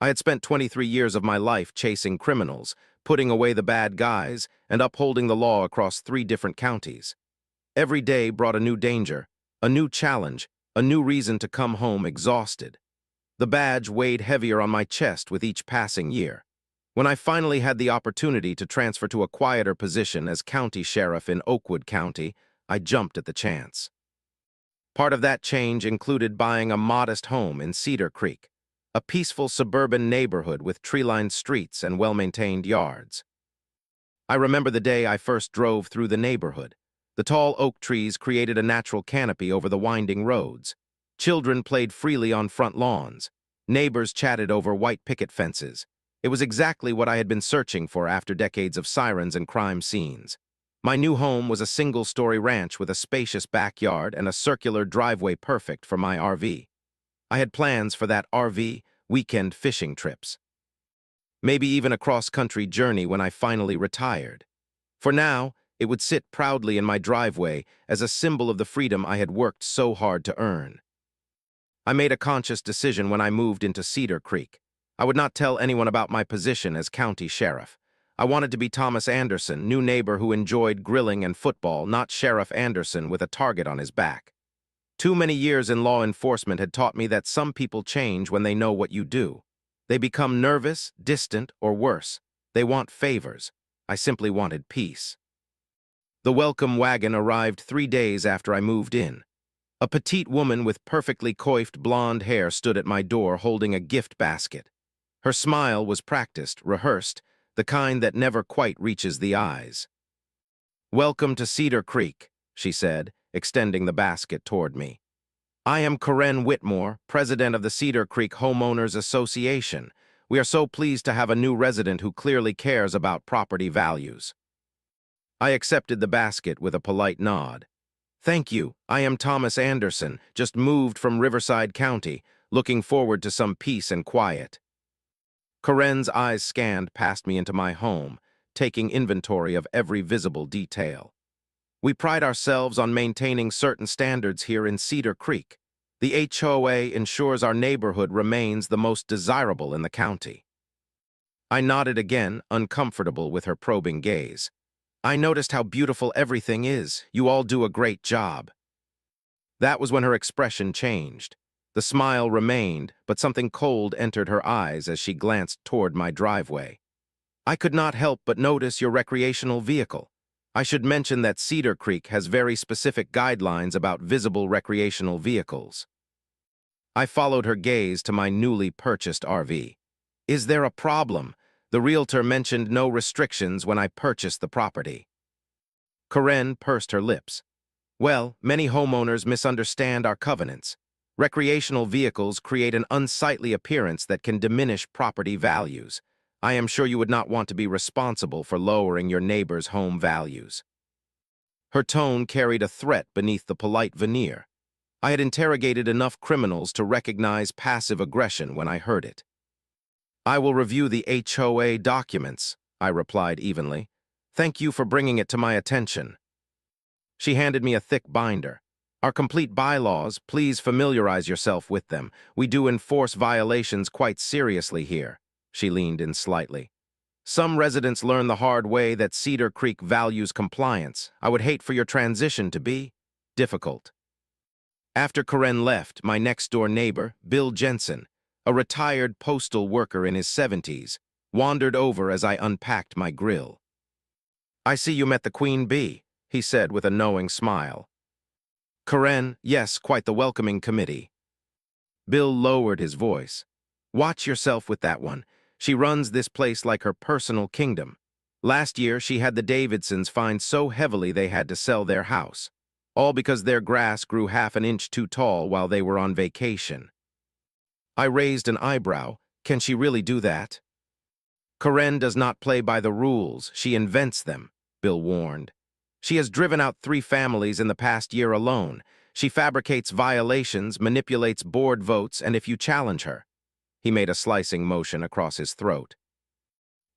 I had spent 23 years of my life chasing criminals, putting away the bad guys, and upholding the law across 3 different counties. Every day brought a new danger, a new challenge, a new reason to come home exhausted. The badge weighed heavier on my chest with each passing year. When I finally had the opportunity to transfer to a quieter position as county sheriff in Oakwood County, I jumped at the chance. Part of that change included buying a modest home in Cedar Creek, a peaceful suburban neighborhood with tree-lined streets and well-maintained yards. I remember the day I first drove through the neighborhood. The tall oak trees created a natural canopy over the winding roads. Children played freely on front lawns. Neighbors chatted over white picket fences. It was exactly what I had been searching for after decades of sirens and crime scenes. My new home was a single-story ranch with a spacious backyard and a circular driveway perfect for my RV. I had plans for that RV, weekend fishing trips. Maybe even a cross-country journey when I finally retired. For now, it would sit proudly in my driveway as a symbol of the freedom I had worked so hard to earn. I made a conscious decision when I moved into Cedar Creek. I would not tell anyone about my position as county sheriff. I wanted to be Thomas Anderson, new neighbor who enjoyed grilling and football, not Sheriff Anderson with a target on his back. Too many years in law enforcement had taught me that some people change when they know what you do. They become nervous, distant, or worse. They want favors. I simply wanted peace. The welcome wagon arrived 3 days after I moved in. A petite woman with perfectly coiffed blonde hair stood at my door holding a gift basket. Her smile was practiced, rehearsed, the kind that never quite reaches the eyes. "Welcome to Cedar Creek," she said, extending the basket toward me. "I am Karen Whitmore, president of the Cedar Creek Homeowners Association. We are so pleased to have a new resident who clearly cares about property values." I accepted the basket with a polite nod. "Thank you. I am Thomas Anderson, just moved from Riverside County, looking forward to some peace and quiet." Karen's eyes scanned past me into my home, taking inventory of every visible detail. "We pride ourselves on maintaining certain standards here in Cedar Creek. The HOA ensures our neighborhood remains the most desirable in the county." I nodded again, uncomfortable with her probing gaze. "I noticed how beautiful everything is. You all do a great job." That was when her expression changed. The smile remained, but something cold entered her eyes as she glanced toward my driveway. "I could not help but notice your recreational vehicle. I should mention that Cedar Creek has very specific guidelines about visible recreational vehicles." I followed her gaze to my newly purchased RV. "Is there a problem? The realtor mentioned no restrictions when I purchased the property." Karen pursed her lips. "Well, many homeowners misunderstand our covenants. Recreational vehicles create an unsightly appearance that can diminish property values. I am sure you would not want to be responsible for lowering your neighbor's home values." Her tone carried a threat beneath the polite veneer. I had interrogated enough criminals to recognize passive aggression when I heard it. "I will review the HOA documents," I replied evenly. "Thank you for bringing it to my attention." She handed me a thick binder. "Our complete bylaws, please familiarize yourself with them. We do enforce violations quite seriously here." She leaned in slightly. "Some residents learn the hard way that Cedar Creek values compliance. I would hate for your transition to be difficult." After Karen left, my next-door neighbor, Bill Jensen, a retired postal worker in his 70s, wandered over as I unpacked my grill. "I see you met the Queen Bee," he said with a knowing smile. "Karen, yes, quite the welcoming committee." Bill lowered his voice. "Watch yourself with that one. She runs this place like her personal kingdom. Last year, she had the Davidsons fined so heavily they had to sell their house, all because their grass grew half an inch too tall while they were on vacation." I raised an eyebrow. "Can she really do that?" "Karen does not play by the rules. She invents them," Bill warned. "She has driven out 3 families in the past year alone. She fabricates violations, manipulates board votes, and if you challenge her..." He made a slicing motion across his throat.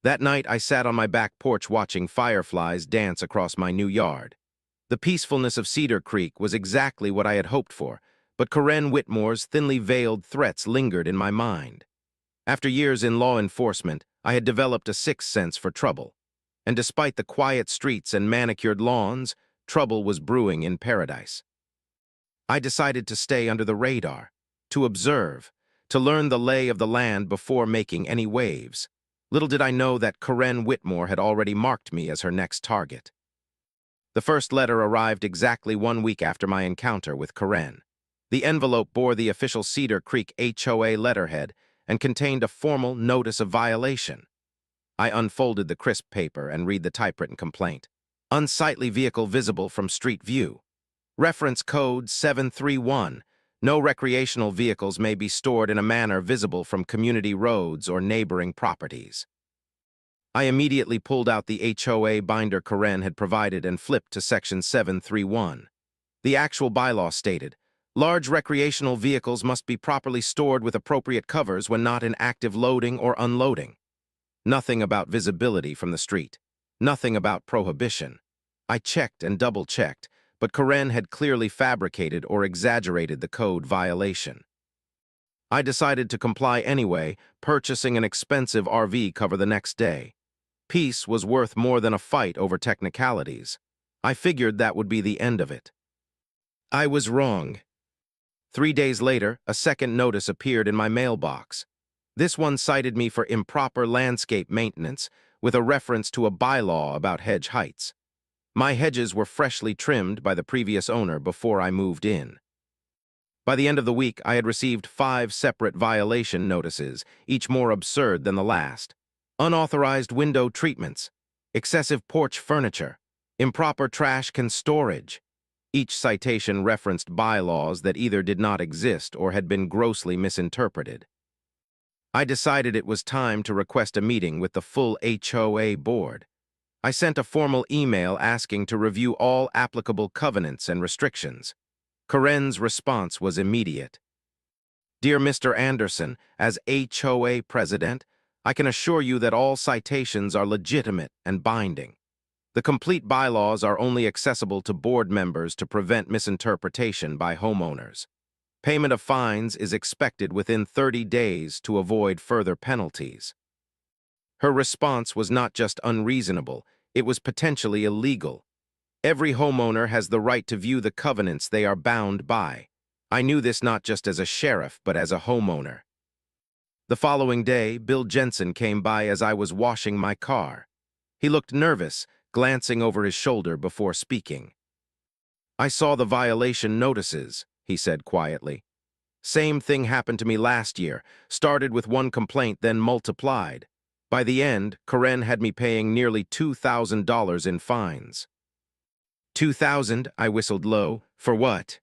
That night, I sat on my back porch watching fireflies dance across my new yard. The peacefulness of Cedar Creek was exactly what I had hoped for, but Karen Whitmore's thinly veiled threats lingered in my mind. After years in law enforcement, I had developed a sixth sense for trouble. And despite the quiet streets and manicured lawns, trouble was brewing in paradise. I decided to stay under the radar, to observe, to learn the lay of the land before making any waves. Little did I know that Karen Whitmore had already marked me as her next target. The first letter arrived exactly 1 week after my encounter with Karen. The envelope bore the official Cedar Creek HOA letterhead and contained a formal notice of violation. I unfolded the crisp paper and read the typewritten complaint. Unsightly vehicle visible from street view. Reference code 731. No recreational vehicles may be stored in a manner visible from community roads or neighboring properties. I immediately pulled out the HOA binder Karen had provided and flipped to section 731. The actual bylaw stated, large recreational vehicles must be properly stored with appropriate covers when not in active loading or unloading. Nothing about visibility from the street. Nothing about prohibition. I checked and double-checked, but Karen had clearly fabricated or exaggerated the code violation. I decided to comply anyway, purchasing an expensive RV cover the next day. Peace was worth more than a fight over technicalities. I figured that would be the end of it. I was wrong. 3 days later, a second notice appeared in my mailbox. This one cited me for improper landscape maintenance, with a reference to a bylaw about hedge heights. My hedges were freshly trimmed by the previous owner before I moved in. By the end of the week, I had received 5 separate violation notices, each more absurd than the last. Unauthorized window treatments, excessive porch furniture, improper trash can storage. Each citation referenced bylaws that either did not exist or had been grossly misinterpreted. I decided it was time to request a meeting with the full HOA board. I sent a formal email asking to review all applicable covenants and restrictions. Karen's response was immediate. Dear Mr. Anderson, as HOA president, I can assure you that all citations are legitimate and binding. The complete bylaws are only accessible to board members to prevent misinterpretation by homeowners. Payment of fines is expected within 30 days to avoid further penalties. Her response was not just unreasonable, it was potentially illegal. Every homeowner has the right to view the covenants they are bound by. I knew this not just as a sheriff, but as a homeowner. The following day, Bill Jensen came by as I was washing my car. He looked nervous, glancing over his shoulder before speaking. I saw the violation notices, he said quietly. Same thing happened to me last year, started with one complaint, then multiplied. By the end, Karen had me paying nearly $2,000 in fines. $2,000, I whistled low. For what?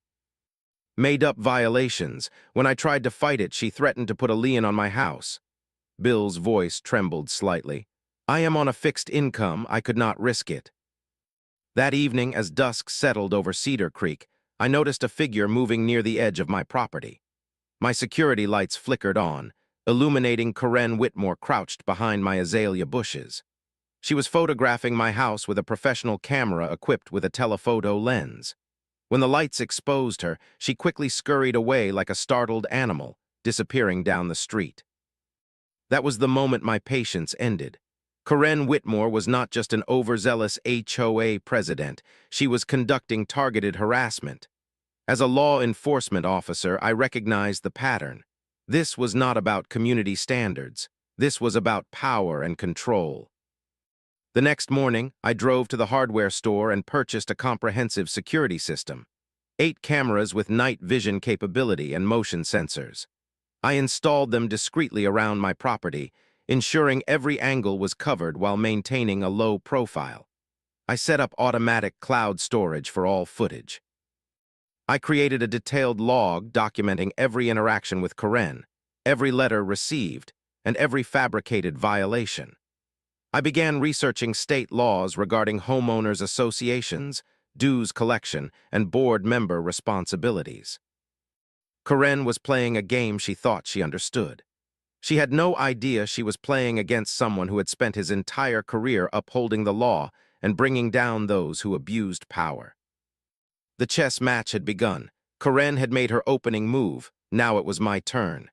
Made-up violations. When I tried to fight it, she threatened to put a lien on my house. Bill's voice trembled slightly. I am on a fixed income, I could not risk it. That evening, as dusk settled over Cedar Creek, I noticed a figure moving near the edge of my property. My security lights flickered on, illuminating Karen Whitmore crouched behind my azalea bushes. She was photographing my house with a professional camera equipped with a telephoto lens. When the lights exposed her, she quickly scurried away like a startled animal, disappearing down the street. That was the moment my patience ended. Karen Whitmore was not just an overzealous HOA president, she was conducting targeted harassment. As a law enforcement officer, I recognized the pattern. This was not about community standards. This was about power and control. The next morning, I drove to the hardware store and purchased a comprehensive security system. 8 cameras with night vision capability and motion sensors. I installed them discreetly around my property, ensuring every angle was covered while maintaining a low profile. I set up automatic cloud storage for all footage. I created a detailed log documenting every interaction with Karen, every letter received, and every fabricated violation. I began researching state laws regarding homeowners associations, dues collection, and board member responsibilities. Karen was playing a game she thought she understood. She had no idea she was playing against someone who had spent his entire career upholding the law and bringing down those who abused power. The chess match had begun. Karen had made her opening move. Now it was my turn.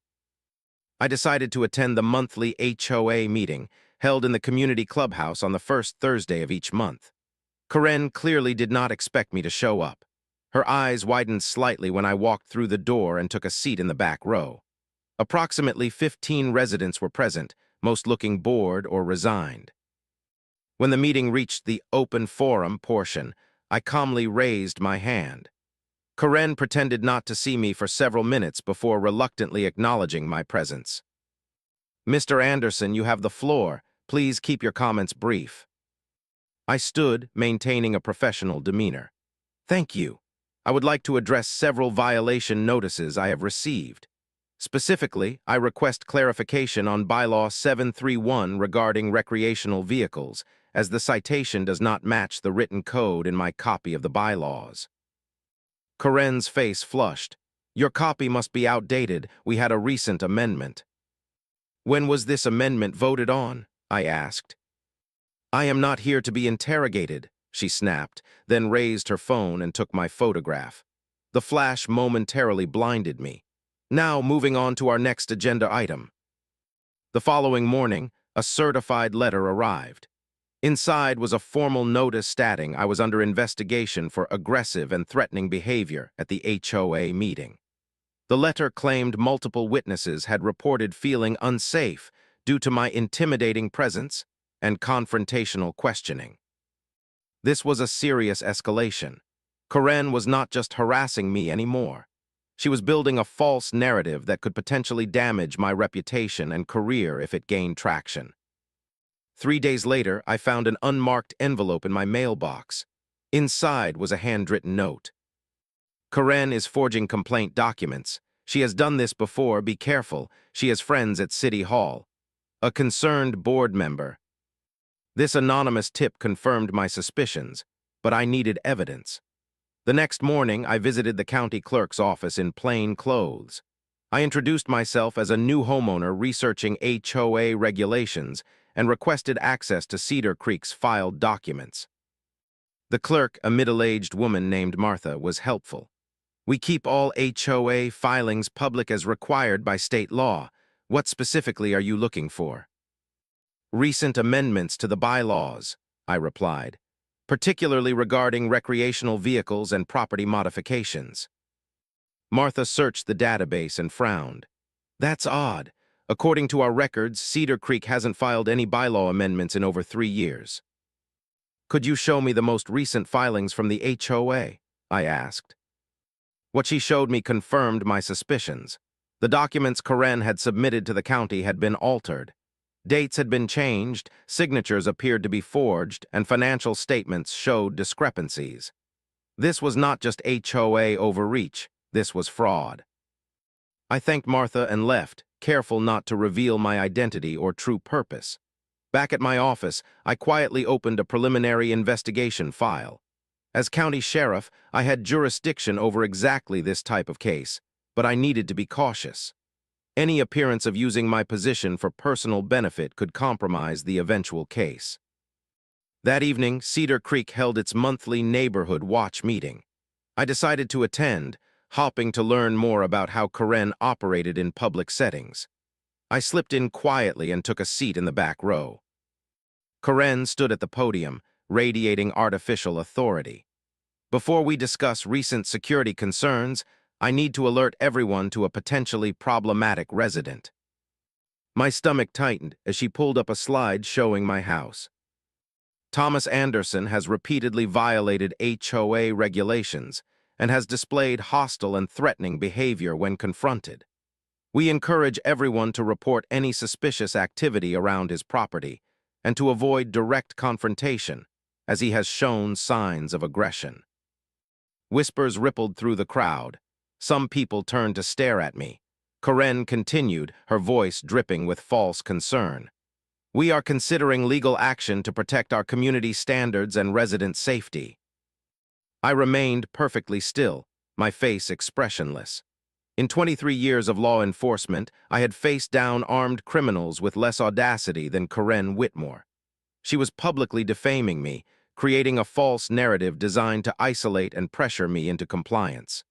I decided to attend the monthly HOA meeting held in the community clubhouse on the first Thursday of each month. Karen clearly did not expect me to show up. Her eyes widened slightly when I walked through the door and took a seat in the back row. Approximately 15 residents were present, most looking bored or resigned. When the meeting reached the open forum portion, I calmly raised my hand. Karen pretended not to see me for several minutes before reluctantly acknowledging my presence. "Mr. Anderson, you have the floor. Please keep your comments brief." I stood, maintaining a professional demeanor. "Thank you. I would like to address several violation notices I have received. Specifically, I request clarification on Bylaw 731 regarding recreational vehicles, as the citation does not match the written code in my copy of the bylaws." Karen's face flushed. "Your copy must be outdated. We had a recent amendment." "When was this amendment voted on?" I asked. "I am not here to be interrogated," she snapped, then raised her phone and took my photograph. The flash momentarily blinded me. Now, moving on to our next agenda item. The following morning, a certified letter arrived. Inside was a formal notice stating I was under investigation for aggressive and threatening behavior at the HOA meeting. The letter claimed multiple witnesses had reported feeling unsafe due to my intimidating presence and confrontational questioning. This was a serious escalation. Karen was not just harassing me anymore. She was building a false narrative that could potentially damage my reputation and career if it gained traction. 3 days later, I found an unmarked envelope in my mailbox. Inside was a handwritten note. "Karen is forging complaint documents. She has done this before. Be careful. She has friends at City Hall. A concerned board member." This anonymous tip confirmed my suspicions, but I needed evidence. The next morning, I visited the county clerk's office in plain clothes. I introduced myself as a new homeowner researching HOA regulations and requested access to Cedar Creek's filed documents. The clerk, a middle-aged woman named Martha, was helpful. "We keep all HOA filings public as required by state law. What specifically are you looking for?" "Recent amendments to the bylaws," I replied, "particularly regarding recreational vehicles and property modifications." Martha searched the database and frowned. "That's odd. According to our records, Cedar Creek hasn't filed any bylaw amendments in over 3 years." "Could you show me the most recent filings from the HOA?" I asked. What she showed me confirmed my suspicions. The documents Karen had submitted to the county had been altered. Dates had been changed, signatures appeared to be forged, and financial statements showed discrepancies. This was not just HOA overreach, this was fraud. I thanked Martha and left, careful not to reveal my identity or true purpose. Back at my office, I quietly opened a preliminary investigation file. As county sheriff, I had jurisdiction over exactly this type of case, but I needed to be cautious. Any appearance of using my position for personal benefit could compromise the eventual case. That evening, Cedar Creek held its monthly neighborhood watch meeting. I decided to attend, hoping to learn more about how Karen operated in public settings. I slipped in quietly and took a seat in the back row. Karen stood at the podium, radiating artificial authority. "Before we discuss recent security concerns, I need to alert everyone to a potentially problematic resident." My stomach tightened as she pulled up a slide showing my house. "Thomas Anderson has repeatedly violated HOA regulations and has displayed hostile and threatening behavior when confronted. We encourage everyone to report any suspicious activity around his property and to avoid direct confrontation, as he has shown signs of aggression." Whispers rippled through the crowd. Some people turned to stare at me. Karen continued, her voice dripping with false concern. "We are considering legal action to protect our community standards and resident safety." I remained perfectly still, my face expressionless. In 23 years of law enforcement, I had faced down armed criminals with less audacity than Karen Whitmore. She was publicly defaming me, creating a false narrative designed to isolate and pressure me into compliance.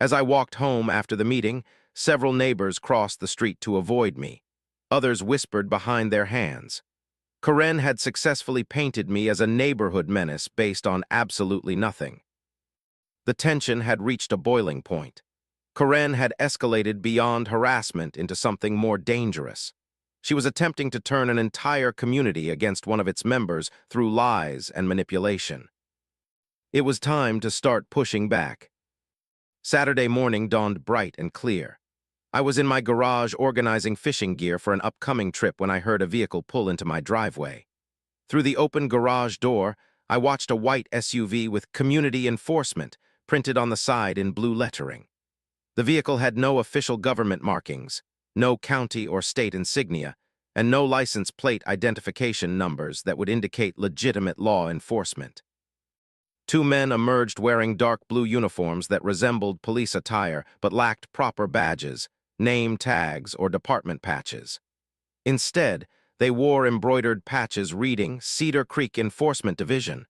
As I walked home after the meeting, several neighbors crossed the street to avoid me. Others whispered behind their hands. Karen had successfully painted me as a neighborhood menace based on absolutely nothing. The tension had reached a boiling point. Karen had escalated beyond harassment into something more dangerous. She was attempting to turn an entire community against one of its members through lies and manipulation. It was time to start pushing back. Saturday morning dawned bright and clear. I was in my garage organizing fishing gear for an upcoming trip when I heard a vehicle pull into my driveway. Through the open garage door, I watched a white SUV with "Community Enforcement" printed on the side in blue lettering. The vehicle had no official government markings, no county or state insignia, and no license plate identification numbers that would indicate legitimate law enforcement. Two men emerged wearing dark blue uniforms that resembled police attire but lacked proper badges, name tags, or department patches. Instead, they wore embroidered patches reading Cedar Creek Enforcement Division,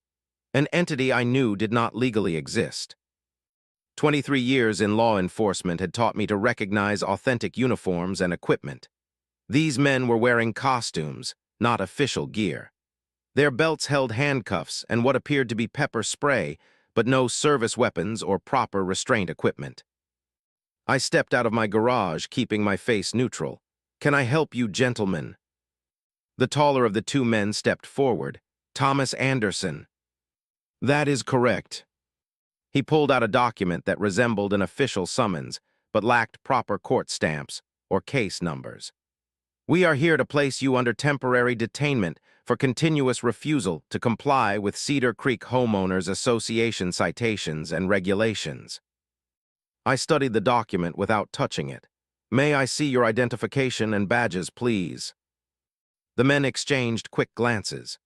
an entity I knew did not legally exist. 23 years in law enforcement had taught me to recognize authentic uniforms and equipment. These men were wearing costumes, not official gear. Their belts held handcuffs and what appeared to be pepper spray, but no service weapons or proper restraint equipment. I stepped out of my garage, keeping my face neutral. "Can I help you, gentlemen?" The taller of the two men stepped forward. "Thomas Anderson." "That is correct." He pulled out a document that resembled an official summons, but lacked proper court stamps or case numbers. "We are here to place you under temporary detainment for continuous refusal to comply with Cedar Creek Homeowners Association citations and regulations." I studied the document without touching it. "May I see your identification and badges, please?" The men exchanged quick glances.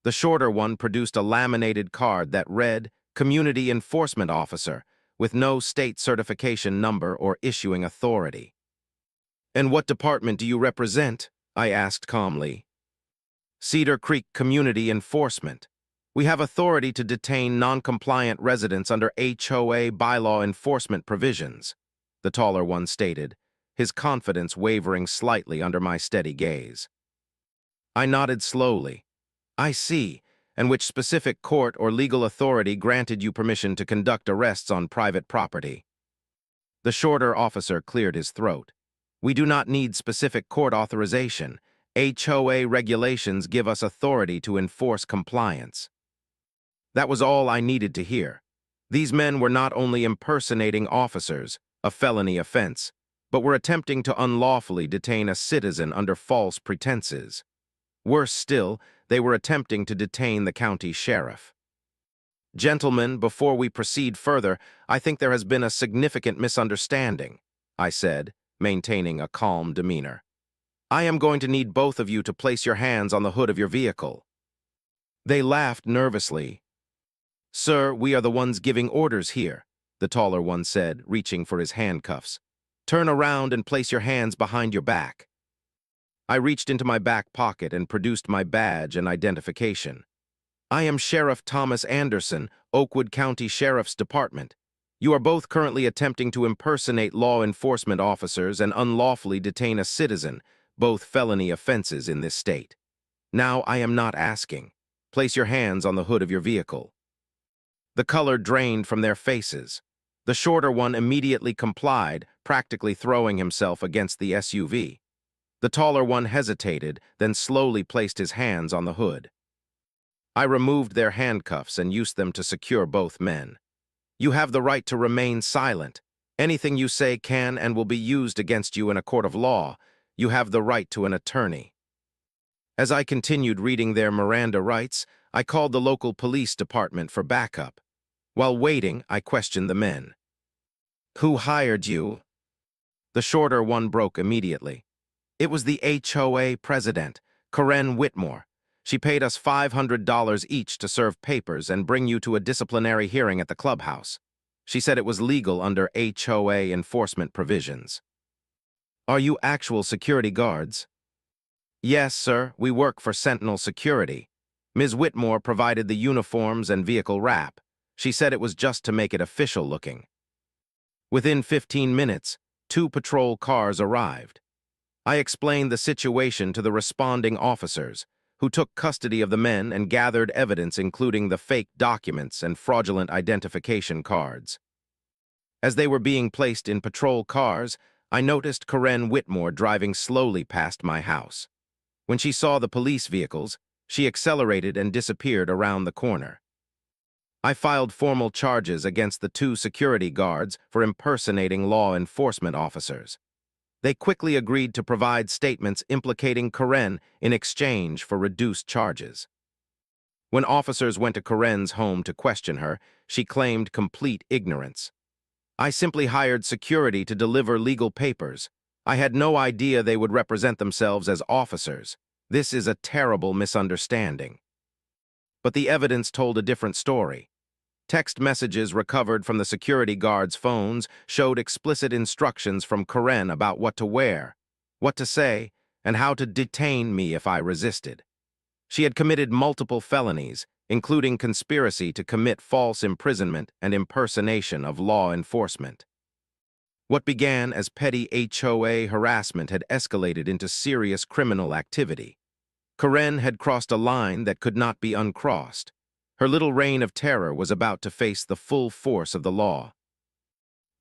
The shorter one produced a laminated card that read, "Community Enforcement Officer," with no state certification number or issuing authority. "And what department do you represent?" I asked calmly. "Cedar Creek Community Enforcement. We have authority to detain non-compliant residents under HOA bylaw enforcement provisions," the taller one stated, his confidence wavering slightly under my steady gaze. I nodded slowly. "I see. And which specific court or legal authority granted you permission to conduct arrests on private property?" The shorter officer cleared his throat. "We do not need specific court authorization. HOA regulations give us authority to enforce compliance." That was all I needed to hear. These men were not only impersonating officers, a felony offense, but were attempting to unlawfully detain a citizen under false pretenses. Worse still, they were attempting to detain the county sheriff. "Gentlemen, before we proceed further, I think there has been a significant misunderstanding," I said, maintaining a calm demeanor. "I am going to need both of you to place your hands on the hood of your vehicle." They laughed nervously. "Sir, we are the ones giving orders here," the taller one said, reaching for his handcuffs. "Turn around and place your hands behind your back." I reached into my back pocket and produced my badge and identification. "I am Sheriff Thomas Anderson, Oakwood County Sheriff's Department. You are both currently attempting to impersonate law enforcement officers and unlawfully detain a citizen, both felony offenses in this state. Now I am not asking. Place your hands on the hood of your vehicle." The color drained from their faces. The shorter one immediately complied, practically throwing himself against the SUV. The taller one hesitated, then slowly placed his hands on the hood. I removed their handcuffs and used them to secure both men. "You have the right to remain silent. Anything you say can and will be used against you in a court of law. You have the right to an attorney." As I continued reading their Miranda rights, I called the local police department for backup. While waiting, I questioned the men. "Who hired you?" The shorter one broke immediately. "It was the HOA president, Karen Whitmore. She paid us $500 each to serve papers and bring you to a disciplinary hearing at the clubhouse. She said it was legal under HOA enforcement provisions." "Are you actual security guards?" "Yes, sir. We work for Sentinel Security. Ms. Whitmore provided the uniforms and vehicle wrap. She said it was just to make it official looking." Within 15 minutes, 2 patrol cars arrived. I explained the situation to the responding officers, who took custody of the men and gathered evidence including the fake documents and fraudulent identification cards. As they were being placed in patrol cars, I noticed Karen Whitmore driving slowly past my house. When she saw the police vehicles, she accelerated and disappeared around the corner. I filed formal charges against the 2 security guards for impersonating law enforcement officers. They quickly agreed to provide statements implicating Karen in exchange for reduced charges. When officers went to Karen's home to question her, she claimed complete ignorance. I simply hired security to deliver legal papers. I had no idea they would represent themselves as officers. This is a terrible misunderstanding. But the evidence told a different story. Text messages recovered from the security guards' phones showed explicit instructions from Karen about what to wear, what to say, and how to detain me if I resisted. She had committed multiple felonies, including conspiracy to commit false imprisonment and impersonation of law enforcement. What began as petty HOA harassment had escalated into serious criminal activity. Karen had crossed a line that could not be uncrossed. Her little reign of terror was about to face the full force of the law.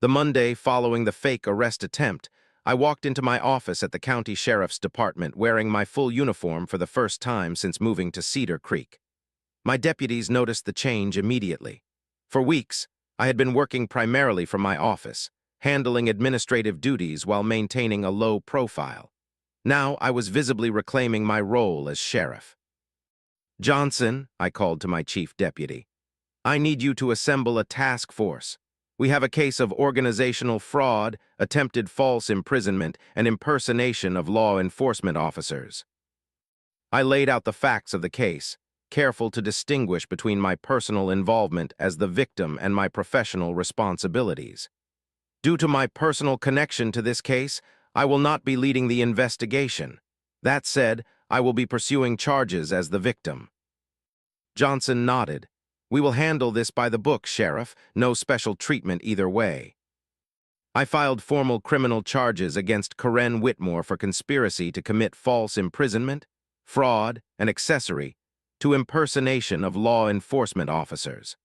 The Monday following the fake arrest attempt, I walked into my office at the county sheriff's department wearing my full uniform for the first time since moving to Cedar Creek. My deputies noticed the change immediately. For weeks, I had been working primarily from my office, handling administrative duties while maintaining a low profile. Now I was visibly reclaiming my role as sheriff. "Johnson," I called to my chief deputy, "I need you to assemble a task force. We have a case of organizational fraud, attempted false imprisonment, and impersonation of law enforcement officers." I laid out the facts of the case, careful to distinguish between my personal involvement as the victim and my professional responsibilities. Due to my personal connection to this case, I will not be leading the investigation. That said, I will be pursuing charges as the victim. Johnson nodded. "We will handle this by the book, Sheriff. No special treatment either way." I filed formal criminal charges against Karen Whitmore for conspiracy to commit false imprisonment, fraud, and accessory to impersonation of law enforcement officers.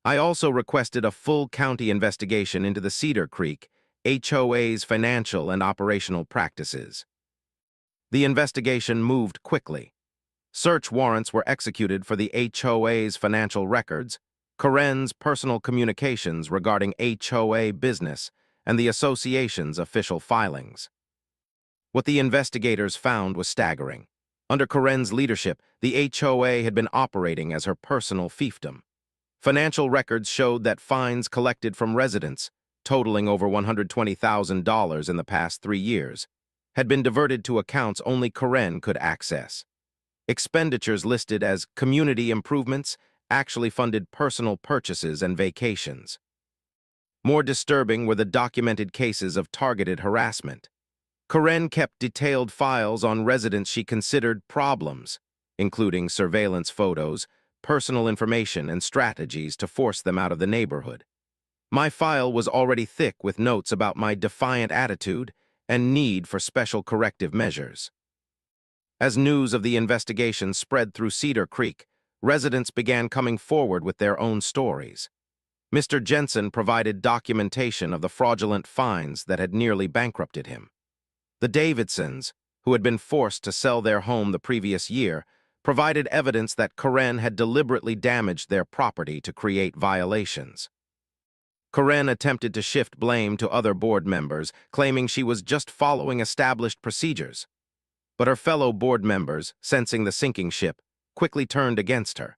I also requested a full county investigation into the Cedar Creek HOA's financial and operational practices. The investigation moved quickly. Search warrants were executed for the HOA's financial records, Karen's personal communications regarding HOA business, and the association's official filings. What the investigators found was staggering. Under Karen's leadership, the HOA had been operating as her personal fiefdom. Financial records showed that fines collected from residents, totaling over $120,000 in the past 3 years, had been diverted to accounts only Karen could access. Expenditures listed as community improvements actually funded personal purchases and vacations. More disturbing were the documented cases of targeted harassment. Karen kept detailed files on residents she considered problems, including surveillance photos, personal information, and strategies to force them out of the neighborhood. My file was already thick with notes about my defiant attitude and need for special corrective measures. As news of the investigation spread through Cedar Creek, residents began coming forward with their own stories. Mr. Jensen provided documentation of the fraudulent fines that had nearly bankrupted him. The Davidsons, who had been forced to sell their home the previous year, provided evidence that Karen had deliberately damaged their property to create violations. Karen attempted to shift blame to other board members, claiming she was just following established procedures. But her fellow board members, sensing the sinking ship, quickly turned against her.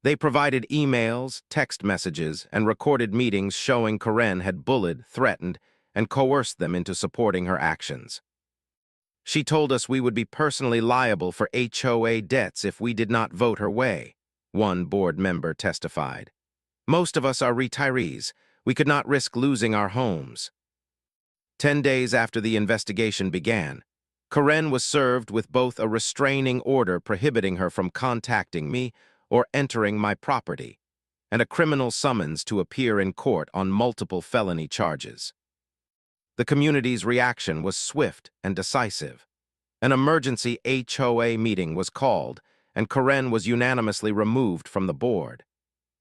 They provided emails, text messages, and recorded meetings showing Karen had bullied, threatened, and coerced them into supporting her actions. She told us we would be personally liable for HOA debts if we did not vote her way, one board member testified. "Most of us are retirees. We could not risk losing our homes." 10 days after the investigation began, Karen was served with both a restraining order prohibiting her from contacting me or entering my property, and a criminal summons to appear in court on multiple felony charges. The community's reaction was swift and decisive. An emergency HOA meeting was called, and Karen was unanimously removed from the board.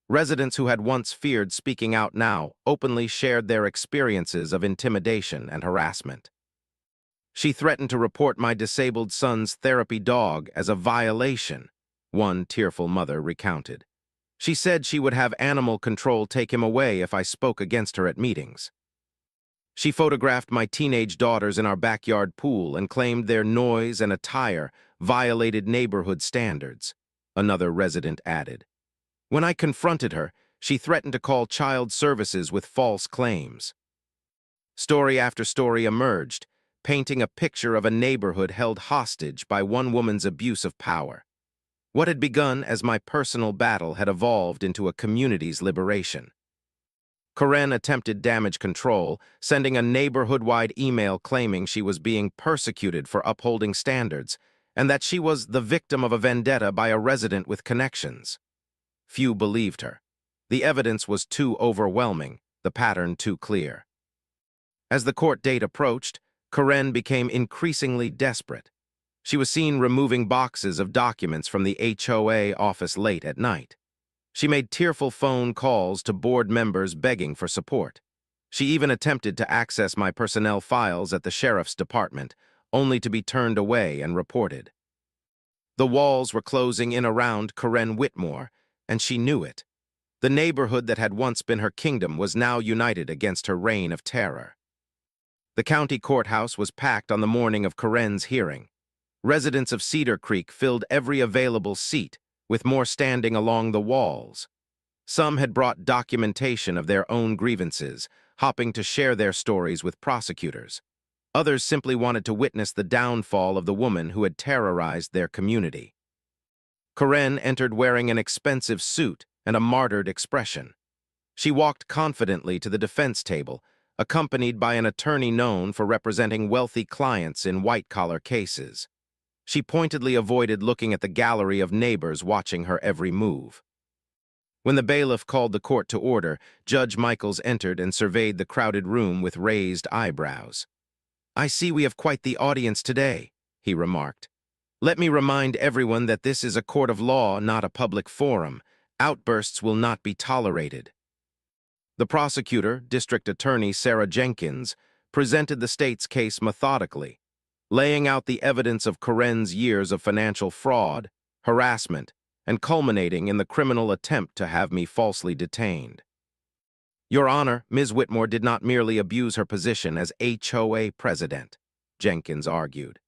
Residents who had once feared speaking out now openly shared their experiences of intimidation and harassment. She threatened to report my disabled son's therapy dog as a violation, one tearful mother recounted. She said she would have animal control take him away if I spoke against her at meetings. She photographed my teenage daughters in our backyard pool and claimed their noise and attire violated neighborhood standards, another resident added. When I confronted her, she threatened to call child services with false claims. Story after story emerged, painting a picture of a neighborhood held hostage by one woman's abuse of power. What had begun as my personal battle had evolved into a community's liberation. Karen attempted damage control, sending a neighborhood-wide email claiming she was being persecuted for upholding standards, and that she was the victim of a vendetta by a resident with connections. Few believed her. The evidence was too overwhelming, the pattern too clear. As the court date approached, Karen became increasingly desperate. She was seen removing boxes of documents from the HOA office late at night. She made tearful phone calls to board members begging for support. She even attempted to access my personnel files at the sheriff's department, only to be turned away and reported. The walls were closing in around Karen Whitmore, and she knew it. The neighborhood that had once been her kingdom was now united against her reign of terror. The county courthouse was packed on the morning of Karen's hearing. Residents of Cedar Creek filled every available seat, with more standing along the walls. Some had brought documentation of their own grievances, hoping to share their stories with prosecutors. Others simply wanted to witness the downfall of the woman who had terrorized their community. Karen entered wearing an expensive suit and a martyred expression. She walked confidently to the defense table, accompanied by an attorney known for representing wealthy clients in white-collar cases. She pointedly avoided looking at the gallery of neighbors watching her every move. When the bailiff called the court to order, Judge Michaels entered and surveyed the crowded room with raised eyebrows. "I see we have quite the audience today," he remarked. "Let me remind everyone that this is a court of law, not a public forum. Outbursts will not be tolerated." The prosecutor, District Attorney Sarah Jenkins, presented the state's case methodically, laying out the evidence of Karen's years of financial fraud, harassment, and culminating in the criminal attempt to have me falsely detained. "Your Honor, Ms. Whitmore did not merely abuse her position as HOA president," Jenkins argued.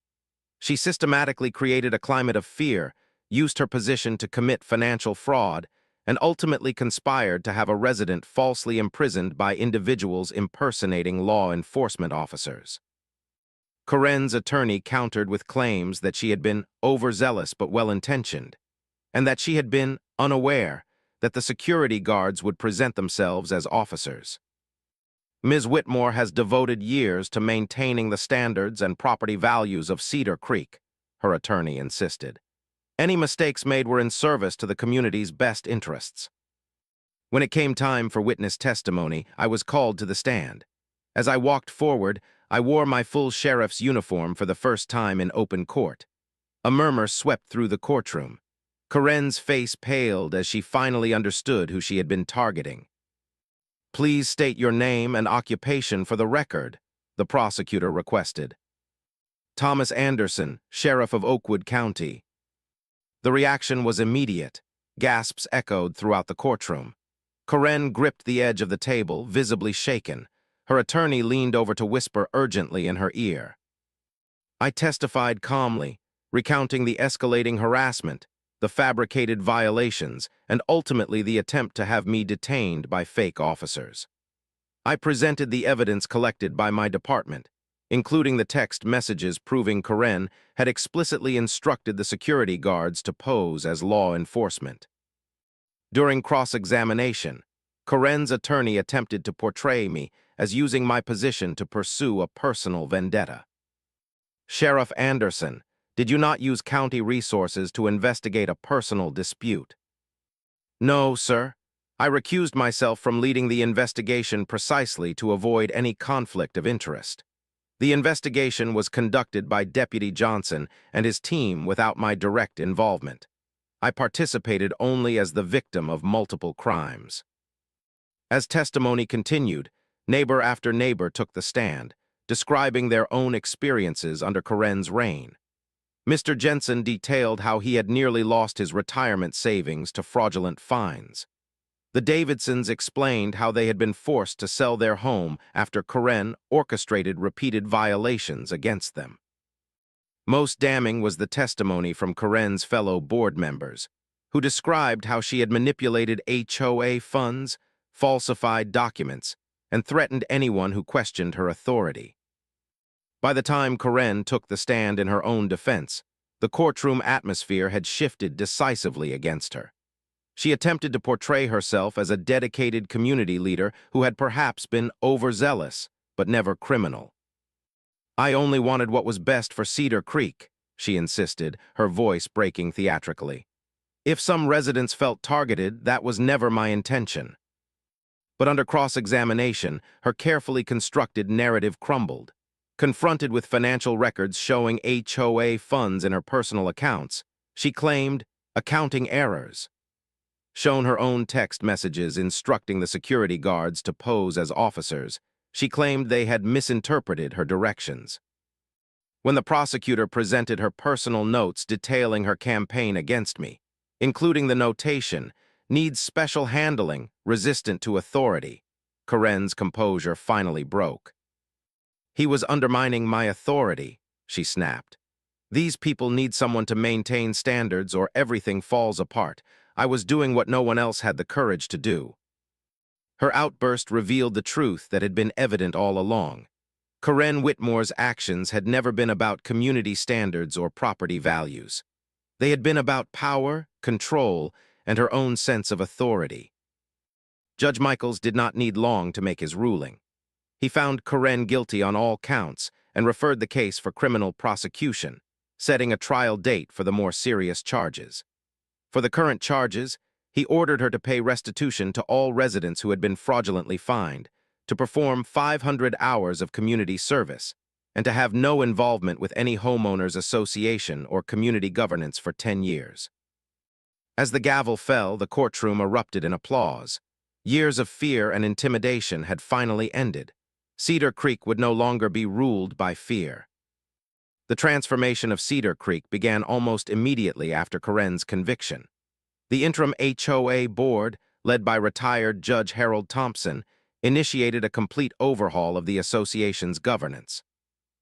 "She systematically created a climate of fear, used her position to commit financial fraud, and ultimately conspired to have a resident falsely imprisoned by individuals impersonating law enforcement officers." Karen's attorney countered with claims that she had been overzealous but well-intentioned, and that she had been unaware that the security guards would present themselves as officers. "Ms. Whitmore has devoted years to maintaining the standards and property values of Cedar Creek," her attorney insisted. "Any mistakes made were in service to the community's best interests." When it came time for witness testimony, I was called to the stand. As I walked forward, I wore my full sheriff's uniform for the first time in open court. A murmur swept through the courtroom. Karen's face paled as she finally understood who she had been targeting. "Please state your name and occupation for the record," the prosecutor requested. "Thomas Anderson, Sheriff of Oakwood County." The reaction was immediate. Gasps echoed throughout the courtroom. Karen gripped the edge of the table, visibly shaken. Her attorney leaned over to whisper urgently in her ear. I testified calmly, recounting the escalating harassment, the fabricated violations, and ultimately the attempt to have me detained by fake officers. I presented the evidence collected by my department, including the text messages proving Karen had explicitly instructed the security guards to pose as law enforcement. During cross-examination, Karen's attorney attempted to portray me as using my position to pursue a personal vendetta. "Sheriff Anderson, did you not use county resources to investigate a personal dispute?" "No, sir. I recused myself from leading the investigation precisely to avoid any conflict of interest. The investigation was conducted by Deputy Johnson and his team without my direct involvement. I participated only as the victim of multiple crimes. As testimony continued, neighbor after neighbor took the stand, describing their own experiences under Karen's reign. Mr. Jensen detailed how he had nearly lost his retirement savings to fraudulent fines. The Davidsons explained how they had been forced to sell their home after Karen orchestrated repeated violations against them. Most damning was the testimony from Karen's fellow board members, who described how she had manipulated HOA funds, falsified documents, and threatened anyone who questioned her authority. By the time Karen took the stand in her own defense, the courtroom atmosphere had shifted decisively against her. She attempted to portray herself as a dedicated community leader who had perhaps been overzealous, but never criminal. "I only wanted what was best for Cedar Creek," she insisted, her voice breaking theatrically. "If some residents felt targeted, that was never my intention." But under cross-examination, her carefully constructed narrative crumbled. Confronted with financial records showing HOA funds in her personal accounts, she claimed accounting errors. Shown her own text messages instructing the security guards to pose as officers, she claimed they had misinterpreted her directions. When the prosecutor presented her personal notes detailing her campaign against me, including the notation, "Needs special handling, resistant to authority," Karen's composure finally broke. "He was undermining my authority," she snapped. "These people need someone to maintain standards or everything falls apart. I was doing what no one else had the courage to do." Her outburst revealed the truth that had been evident all along. Karen Whitmore's actions had never been about community standards or property values. They had been about power, control, and her own sense of authority. Judge Michaels did not need long to make his ruling. He found Karen guilty on all counts and referred the case for criminal prosecution, setting a trial date for the more serious charges. For the current charges, he ordered her to pay restitution to all residents who had been fraudulently fined, to perform 500 hours of community service, and to have no involvement with any homeowners association or community governance for 10 years. As the gavel fell, the courtroom erupted in applause. Years of fear and intimidation had finally ended. Cedar Creek would no longer be ruled by fear. The transformation of Cedar Creek began almost immediately after Karen's conviction. The interim HOA board, led by retired Judge Harold Thompson, initiated a complete overhaul of the association's governance.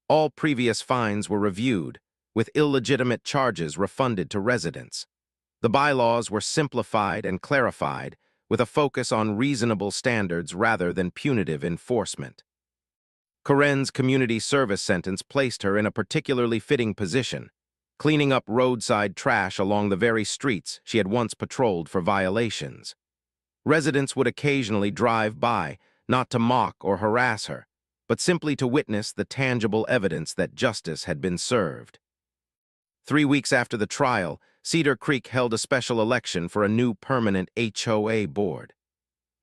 All previous fines were reviewed, with illegitimate charges refunded to residents. The bylaws were simplified and clarified, with a focus on reasonable standards rather than punitive enforcement. Karen's community service sentence placed her in a particularly fitting position, cleaning up roadside trash along the very streets she had once patrolled for violations. Residents would occasionally drive by, not to mock or harass her, but simply to witness the tangible evidence that justice had been served. 3 weeks after the trial, Cedar Creek held a special election for a new permanent HOA board.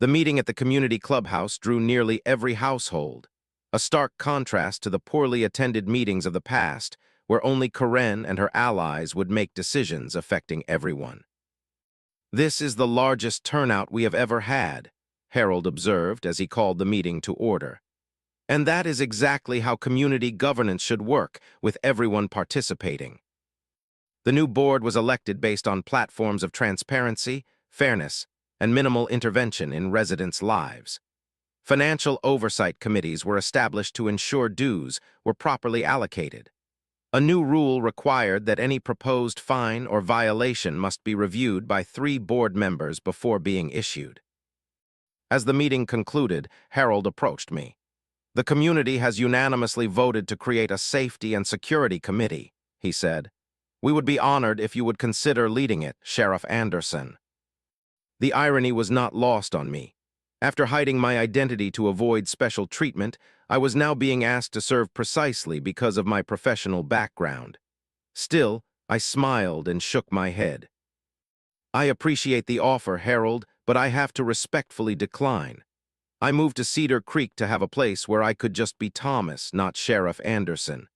The meeting at the community clubhouse drew nearly every household, a stark contrast to the poorly attended meetings of the past, where only Karen and her allies would make decisions affecting everyone. "This is the largest turnout we have ever had," Harold observed as he called the meeting to order. "And that is exactly how community governance should work, with everyone participating." The new board was elected based on platforms of transparency, fairness, and minimal intervention in residents' lives. Financial oversight committees were established to ensure dues were properly allocated. A new rule required that any proposed fine or violation must be reviewed by 3 board members before being issued. As the meeting concluded, Harold approached me. "The community has unanimously voted to create a safety and security committee," he said. "We would be honored if you would consider leading it, Sheriff Anderson." The irony was not lost on me. After hiding my identity to avoid special treatment, I was now being asked to serve precisely because of my professional background. Still, I smiled and shook my head. "I appreciate the offer, Harold, but I have to respectfully decline. I moved to Cedar Creek to have a place where I could just be Thomas, not Sheriff Anderson.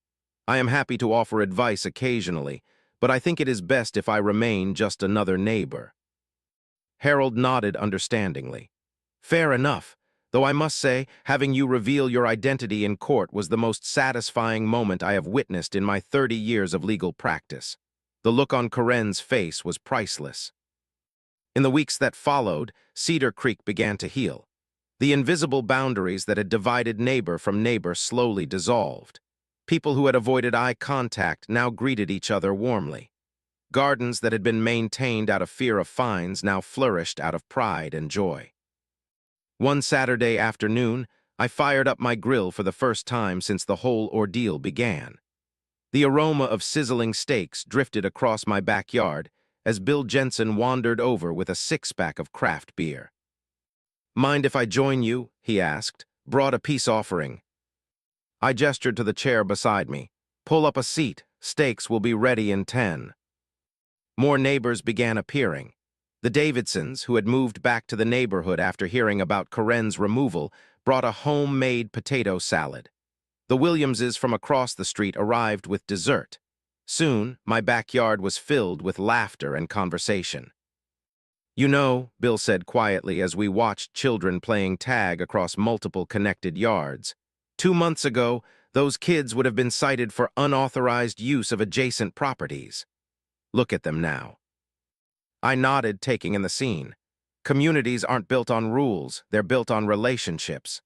I am happy to offer advice occasionally, but I think it is best if I remain just another neighbor." Harold nodded understandingly. "Fair enough, though I must say, having you reveal your identity in court was the most satisfying moment I have witnessed in my 30 years of legal practice. The look on Karen's face was priceless." In the weeks that followed, Cedar Creek began to heal. The invisible boundaries that had divided neighbor from neighbor slowly dissolved. People who had avoided eye contact now greeted each other warmly. Gardens that had been maintained out of fear of fines now flourished out of pride and joy. One Saturday afternoon, I fired up my grill for the first time since the whole ordeal began. The aroma of sizzling steaks drifted across my backyard as Bill Jensen wandered over with a six-pack of craft beer. "Mind if I join you?" he asked. "Brought a peace offering." I gestured to the chair beside me. "Pull up a seat. Steaks will be ready in 10. More neighbors began appearing. The Davidsons, who had moved back to the neighborhood after hearing about Karen's removal, brought a homemade potato salad. The Williamses from across the street arrived with dessert. Soon, my backyard was filled with laughter and conversation. "You know," Bill said quietly as we watched children playing tag across multiple connected yards, 2 months ago, those kids would have been cited for unauthorized use of adjacent properties. Look at them now." I nodded, taking in the scene. Communities aren't built on rules, they're built on relationships.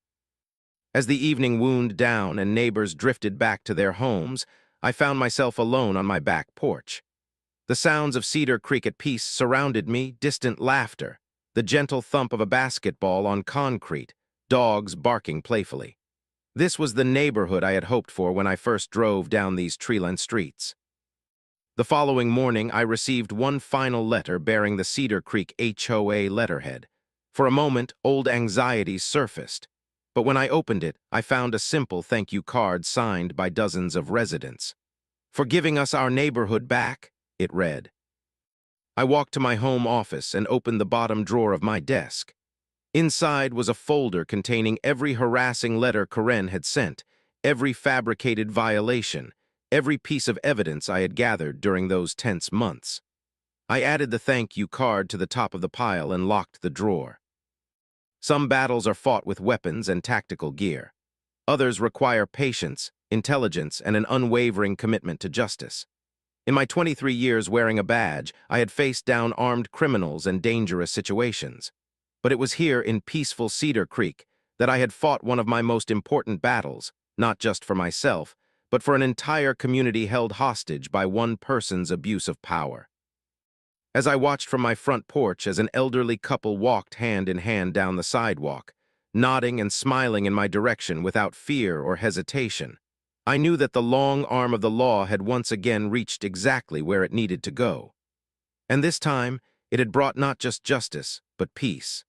As the evening wound down and neighbors drifted back to their homes, I found myself alone on my back porch. The sounds of Cedar Creek at peace surrounded me, distant laughter, the gentle thump of a basketball on concrete, dogs barking playfully. This was the neighborhood I had hoped for when I first drove down these tree-lined streets. The following morning, I received one final letter bearing the Cedar Creek HOA letterhead. For a moment, old anxieties surfaced. But when I opened it, I found a simple thank you card signed by dozens of residents. "For giving us our neighborhood back," it read. I walked to my home office and opened the bottom drawer of my desk. Inside was a folder containing every harassing letter Karen had sent, every fabricated violation, every piece of evidence I had gathered during those tense months. I added the thank you card to the top of the pile and locked the drawer. Some battles are fought with weapons and tactical gear. Others require patience, intelligence, and an unwavering commitment to justice. In my 23 years wearing a badge, I had faced down armed criminals and dangerous situations. But it was here in peaceful Cedar Creek that I had fought one of my most important battles, not just for myself, but for an entire community held hostage by one person's abuse of power. As I watched from my front porch as an elderly couple walked hand in hand down the sidewalk, nodding and smiling in my direction without fear or hesitation, I knew that the long arm of the law had once again reached exactly where it needed to go. And this time, it had brought not just justice, but peace.